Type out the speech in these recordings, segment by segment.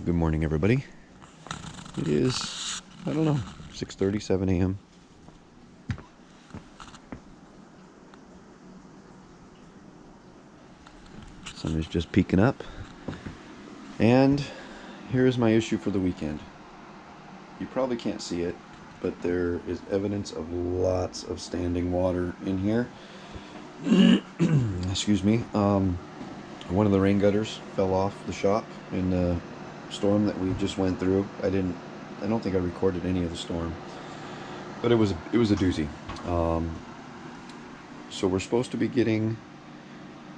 Good morning, everybody. It is, I don't know, 6:30, 7 a.m. Sun is just peeking up. And here is my issue for the weekend. You probably can't see it, but there is evidence of lots of standing water in here. Excuse me. One of the rain gutters fell off the shop in the storm that we just went through. I don't think I recorded any of the storm, but it was a doozy. So we're supposed to be getting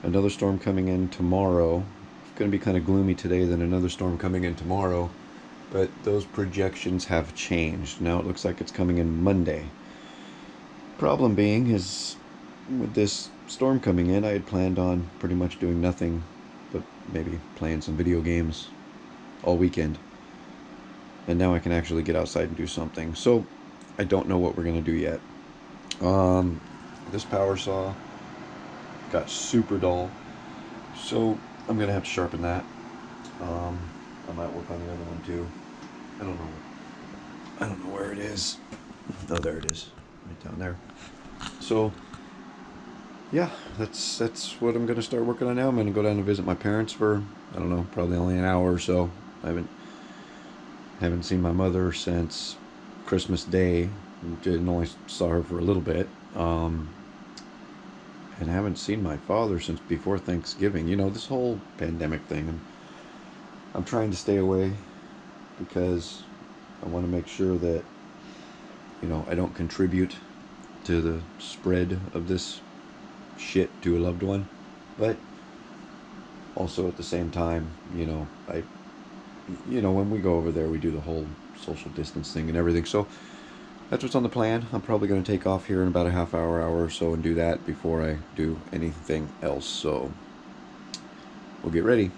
another storm coming in tomorrow. It's going to be kind of gloomy today, then another storm coming in tomorrow, but those projections have changed. Now it looks like it's coming in Monday. Problem being is, with this storm coming in, I had planned on pretty much doing nothing but maybe playing some video games all weekend. And now I can actually get outside and do something. So I don't know what we're going to do yet. This power saw got super dull, so I'm going to have to sharpen that. I might work on the other one too. I don't know where it is. Oh, there it is, right down there. So yeah, that's what I'm going to start working on now. I'm going to go down and visit my parents for, I don't know, probably only an hour or so. I haven't seen my mother since Christmas Day. Didn't only saw her for a little bit. And I haven't seen my father since before Thanksgiving. You know, this whole pandemic thing. I'm trying to stay away because I want to make sure that, you know, I don't contribute to the spread of this shit to a loved one. But also at the same time, you know, when we go over there, we do the whole social distance thing and everything. So that's what's on the plan. I'm probably going to take off here in about a half hour or so and do that before I do anything else. So we'll get ready.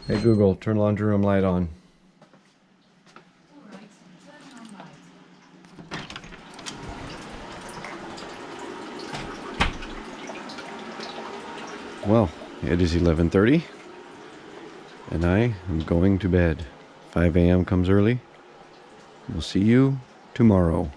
Hey Google, turn laundry room light on. Alright, turn on light. Well, it is 11:30 and I am going to bed. 5 a.m. comes early. We'll see you tomorrow.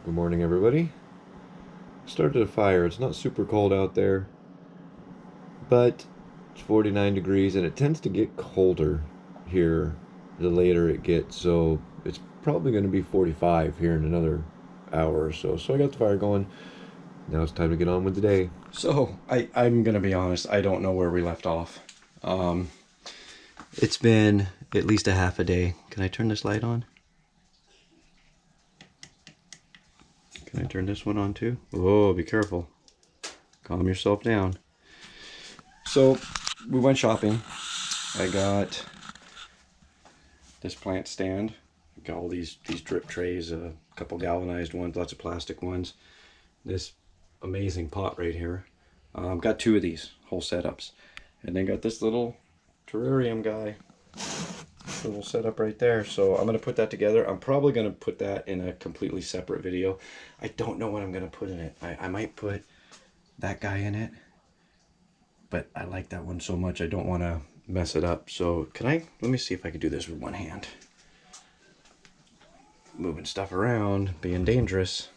Good morning, everybody. Started a fire. It's not super cold out there, but it's 49 degrees and it tends to get colder here the later it gets. So it's probably going to be 45 here in another hour or so. So I got the fire going. Now it's time to get on with the day. So I'm going to be honest. I don't know where we left off. It's been at least a half a day. Can I turn this light on? Can I turn this one on too? Oh, be careful. Calm yourself down. So we went shopping. I got this plant stand. Got all these drip trays, a couple galvanized ones, lots of plastic ones. This amazing pot right here. Got two of these whole setups, and then got this little terrarium guy. Little setup right there. So I'm gonna put that together. I'm probably gonna put that in a completely separate video. I don't know what I'm gonna put in it. I might put that guy in it, but I like that one so much I don't want to mess it up. So let me see if I can do this with one hand. Moving stuff around, being dangerous.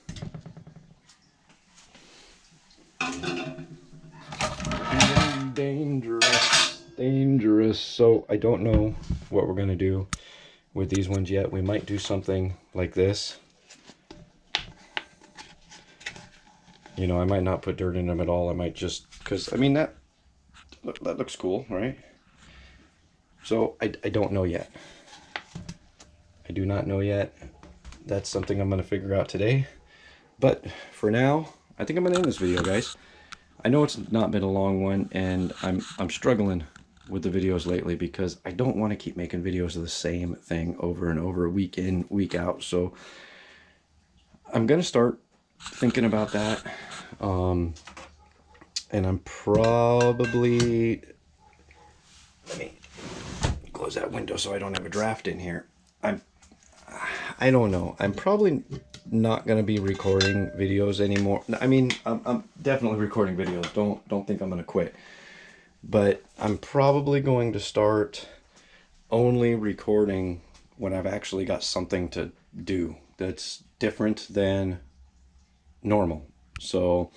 Being dangerous. So I don't know what we're gonna do with these ones yet. We might do something like this. You know, I might not put dirt in them at all. I might just, because I mean that looks cool, right? So I don't know yet. I do not know yet. That's something I'm going to figure out today. But for now, I think I'm going to end this video, guys. I know it's not been a long one, and I'm struggling with the videos lately because I don't want to keep making videos of the same thing over and over, week in, week out. So I'm going to start thinking about that. And I'm probably, let me close that window so I don't have a draft in here. I don't know. I'm probably not going to be recording videos anymore. I mean, I'm definitely recording videos. Don't think I'm going to quit. But I'm probably going to start only recording when I've actually got something to do that's different than normal. So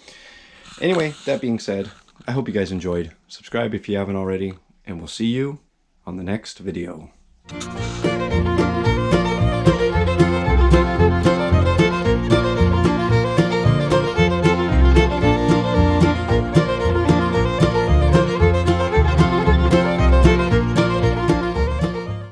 anyway, that being said, I hope you guys enjoyed. Subscribe if you haven't already, and we'll see you on the next video.